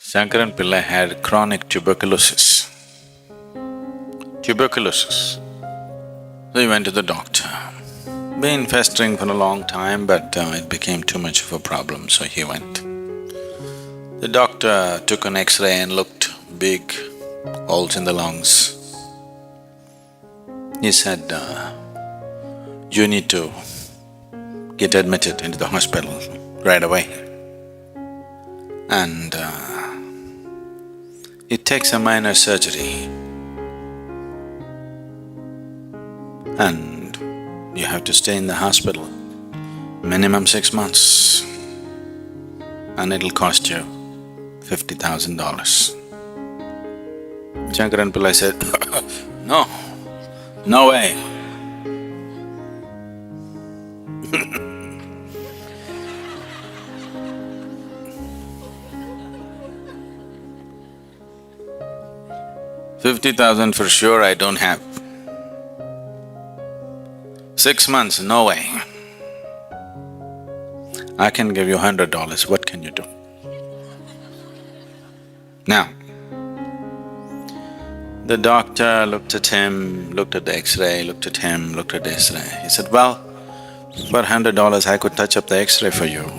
Shankaran Pillai had chronic tuberculosis. So he went to the doctor. Been festering for a long time, but it became too much of a problem, so he went. The doctor took an X-ray and looked big holes in the lungs. He said, you need to get admitted into the hospital right away. And it takes a minor surgery. And you have to stay in the hospital minimum 6 months, and it'll cost you $50,000. Shankaran Pillai said, no, no way. $50,000 for sure I don't have. 6 months, no way. I can give you $100, what can you do? Now, the doctor looked at him, looked at the X-ray, looked at him, looked at the X-ray. He said, well, for $100 I could touch up the X-ray for you.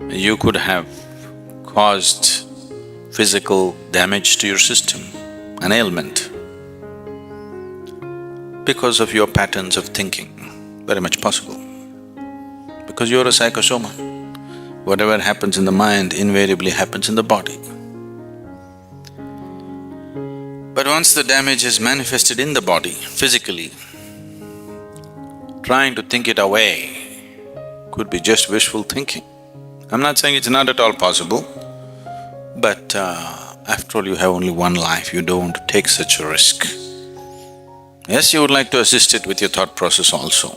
You could have caused physical damage to your system, an ailment, because of your patterns of thinking, very much possible. Because you're a psychosoma. Whatever happens in the mind invariably happens in the body. But once the damage is manifested in the body, physically, trying to think it away could be just wishful thinking. I'm not saying it's not at all possible, but after all, you have only one life, you don't want to take such a risk. Yes, you would like to assist it with your thought process also,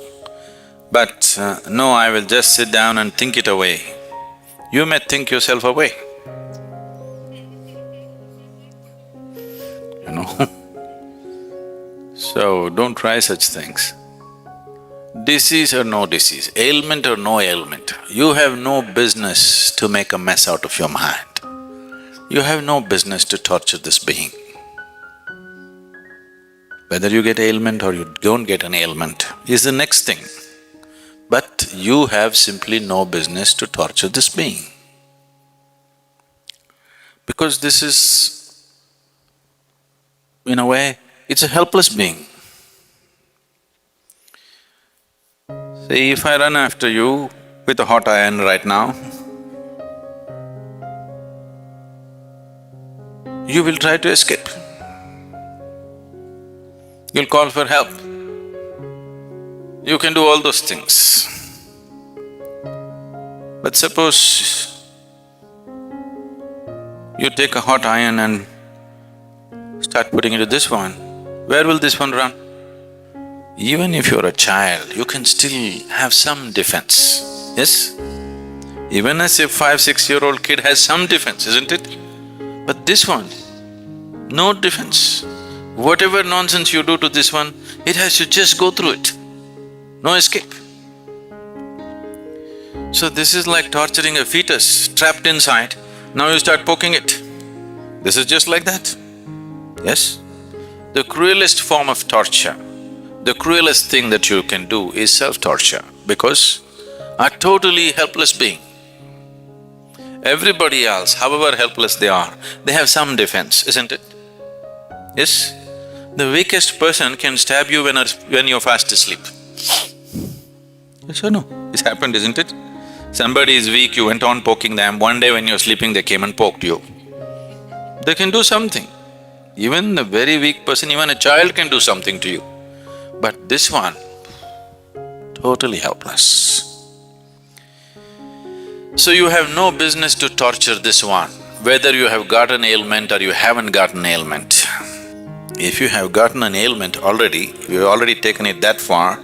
but no, I will just sit down and think it away. You may think yourself away, you know. So, don't try such things. Disease or no disease, ailment or no ailment, you have no business to make a mess out of your mind. You have no business to torture this being. Whether you get ailment or you don't get an ailment is the next thing. But you have simply no business to torture this being. Because this is, in a way, it's a helpless being. See, if I run after you with a hot iron right now, you will try to escape. You'll call for help. You can do all those things. But suppose you take a hot iron and start putting it to this one, where will this one run? Even if you're a child, you can still have some defense, yes? Even as a 5-6-year-old kid has some defense, isn't it? But this one, no defense. Whatever nonsense you do to this one, it has to just go through it, no escape. So this is like torturing a fetus trapped inside, now you start poking it. This is just like that, yes? The cruelest form of torture, the cruelest thing that you can do is self-torture, because a totally helpless being. Everybody else, however helpless they are, they have some defense, isn't it? Yes? The weakest person can stab you when you're fast asleep. Yes or no? It's happened, isn't it? Somebody is weak, you went on poking them, one day when you're sleeping they came and poked you. They can do something. Even a very weak person, even a child can do something to you. But this one, totally helpless. So you have no business to torture this one, whether you have got an ailment or you haven't got an ailment. If you have gotten an ailment already, you've already taken it that far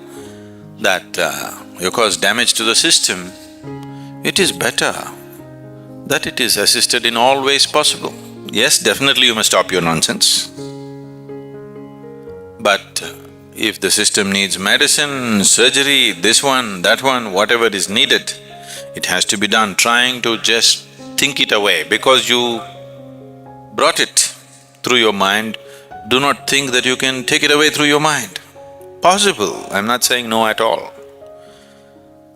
that you cause damage to the system, it is better that it is assisted in all ways possible. Yes, definitely you must stop your nonsense, but if the system needs medicine, surgery, this one, that one, whatever is needed, it has to be done. Trying to just think it away because you brought it through your mind, do not think that you can take it away through your mind. Possible, I'm not saying no at all.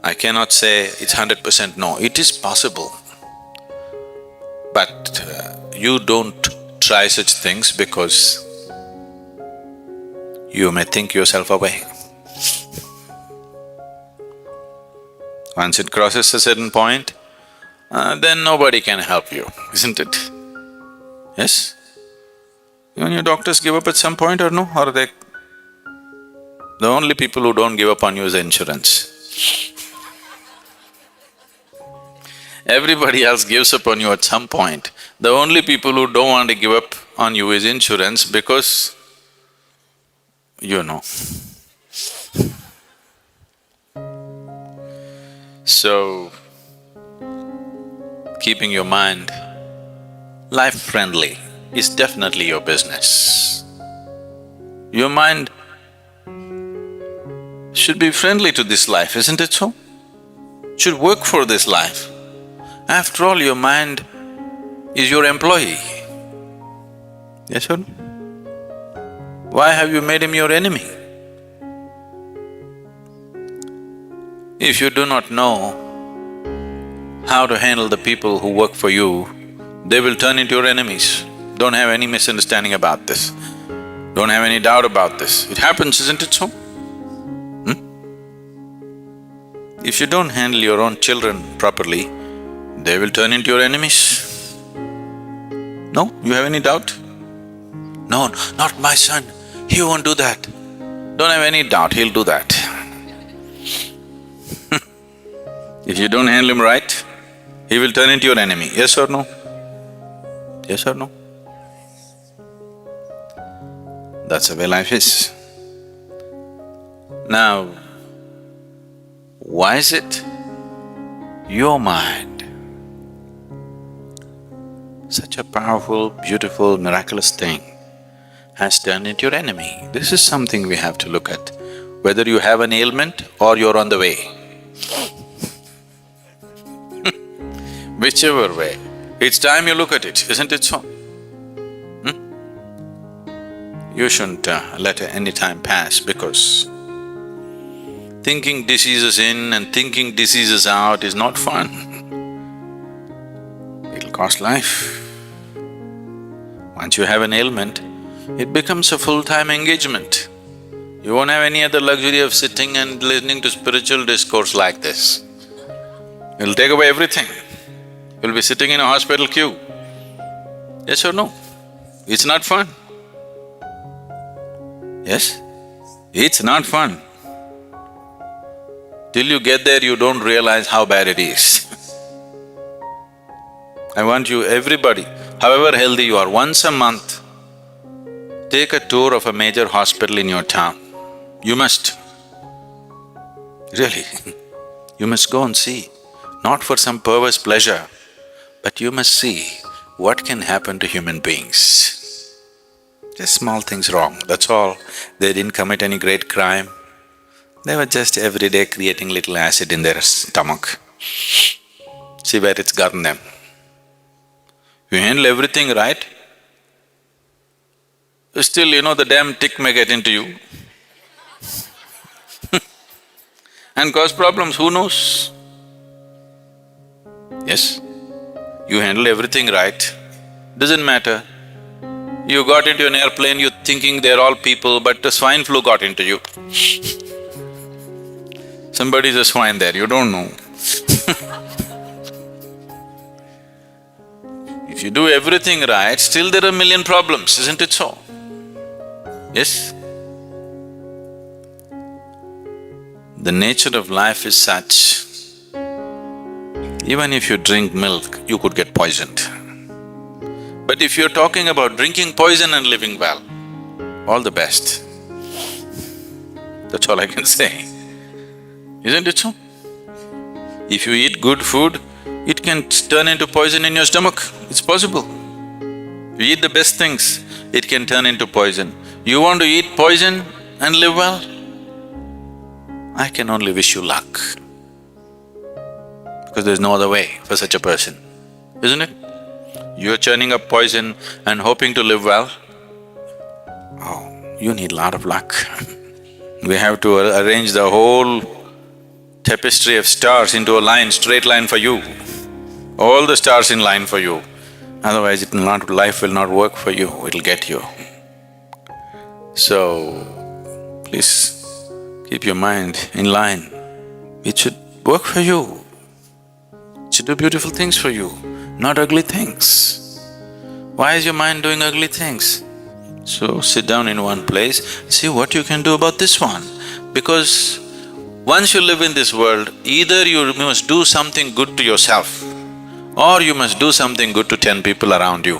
I cannot say it's 100% no, it is possible. But you don't try such things because you may think yourself away. Once it crosses a certain point, then nobody can help you, isn't it? Yes? Even your doctors give up at some point or no? Or they… The only people who don't give up on you is insurance. Everybody else gives up on you at some point. The only people who don't want to give up on you is insurance because you know. So, keeping your mind life-friendly is definitely your business. Your mind should be friendly to this life, isn't it so? Should work for this life. After all, your mind is your employee. Yes or no? Why have you made him your enemy? If you do not know how to handle the people who work for you, they will turn into your enemies. Don't have any misunderstanding about this. Don't have any doubt about this. It happens, isn't it so? If you don't handle your own children properly, they will turn into your enemies. No? You have any doubt? No, not my son, he won't do that. Don't have any doubt, he'll do that. If you don't handle him right, he will turn into your enemy, yes or no? Yes or no? That's the way life is. Now, why is it your mind, such a powerful, beautiful, miraculous thing, has turned into your enemy? This is something we have to look at, whether you have an ailment or you're on the way. Whichever way, it's time you look at it, isn't it so? You shouldn't let any time pass because thinking diseases in and thinking diseases out is not fun. It'll cost life. Once you have an ailment, it becomes a full-time engagement. You won't have any other luxury of sitting and listening to spiritual discourse like this. It'll take away everything. You'll be sitting in a hospital queue. Yes or no? It's not fun. Yes? It's not fun. Till you get there, you don't realize how bad it is. I want you, everybody, however healthy you are, once a month, take a tour of a major hospital in your town. You must. Really, you must go and see. Not for some perverse pleasure, but you must see what can happen to human beings. Just small things wrong, that's all. They didn't commit any great crime. They were just every day creating little acid in their stomach. See where it's gotten them. You handle everything right, still, the damn tick may get into you and cause problems, who knows? Yes? You handle everything right, doesn't matter. You got into an airplane, you're thinking they're all people, but the swine flu got into you. Somebody's a swine there, you don't know. If you do everything right, still there are a million problems, isn't it so? Yes? The nature of life is such, even if you drink milk, you could get poisoned. But if you're talking about drinking poison and living well, all the best. That's all I can say. Isn't it so? If you eat good food, it can turn into poison in your stomach, it's possible. You eat the best things, it can turn into poison. You want to eat poison, and live well? I can only wish you luck, because there's no other way for such a person, isn't it? You're churning up poison and hoping to live well? Oh, you need a lot of luck. We have to arrange the whole tapestry of stars into a line, straight line for you. All the stars in line for you. Otherwise, life will not work for you, it'll get you. So, please keep your mind in line. It should work for you. It should do beautiful things for you, not ugly things. Why is your mind doing ugly things? So, sit down in one place, see what you can do about this one. Because once you live in this world, either you must do something good to yourself, or you must do something good to 10 people around you.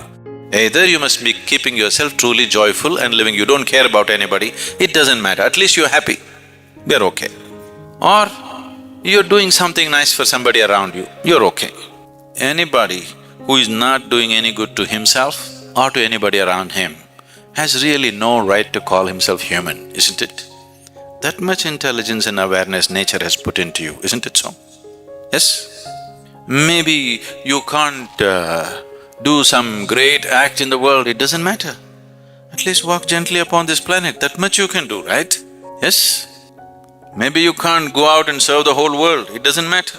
Either you must be keeping yourself truly joyful and living, you don't care about anybody, it doesn't matter, at least you're happy, they're okay. Or you're doing something nice for somebody around you, you're okay. Anybody who is not doing any good to himself or to anybody around him has really no right to call himself human, isn't it? That much intelligence and awareness nature has put into you, isn't it so? Yes? Maybe you can't do some great act in the world, it doesn't matter. At least walk gently upon this planet, that much you can do, right? Yes? Maybe you can't go out and serve the whole world, it doesn't matter.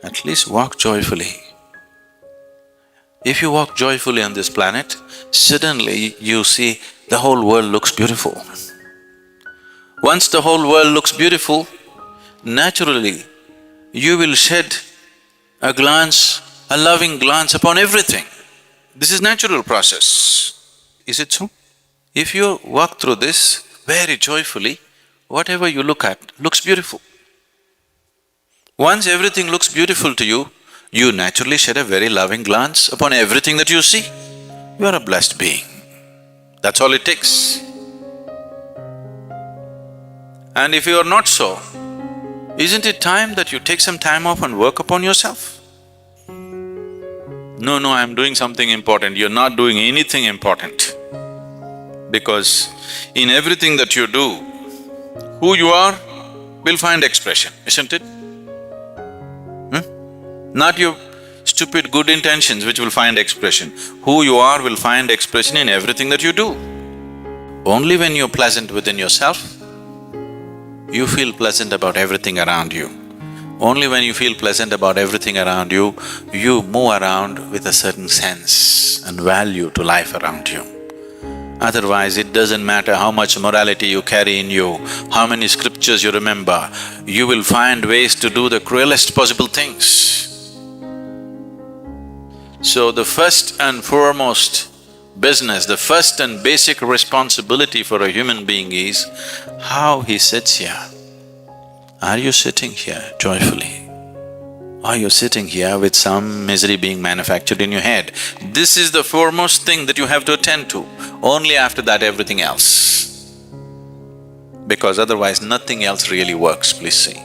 At least walk joyfully. If you walk joyfully on this planet, suddenly you see the whole world looks beautiful. Once the whole world looks beautiful, naturally you will shed a glance, a loving glance upon everything. This is natural process, is it so? If you walk through this very joyfully, whatever you look at looks beautiful. Once everything looks beautiful to you, you naturally shed a very loving glance upon everything that you see. You are a blessed being. That's all it takes. And if you are not so, isn't it time that you take some time off and work upon yourself? No, I'm doing something important, you're not doing anything important. Because in everything that you do, who you are will find expression, isn't it? Not your stupid good intentions which will find expression. Who you are will find expression in everything that you do. Only when you're pleasant within yourself, you feel pleasant about everything around you. Only when you feel pleasant about everything around you, you move around with a certain sense and value to life around you. Otherwise, it doesn't matter how much morality you carry in you, how many scriptures you remember, you will find ways to do the cruelest possible things. So the first and foremost business, the first and basic responsibility for a human being is how he sits here. Are you sitting here joyfully? Are you sitting here with some misery being manufactured in your head? This is the foremost thing that you have to attend to. Only after that everything else. Because otherwise nothing else really works, please see.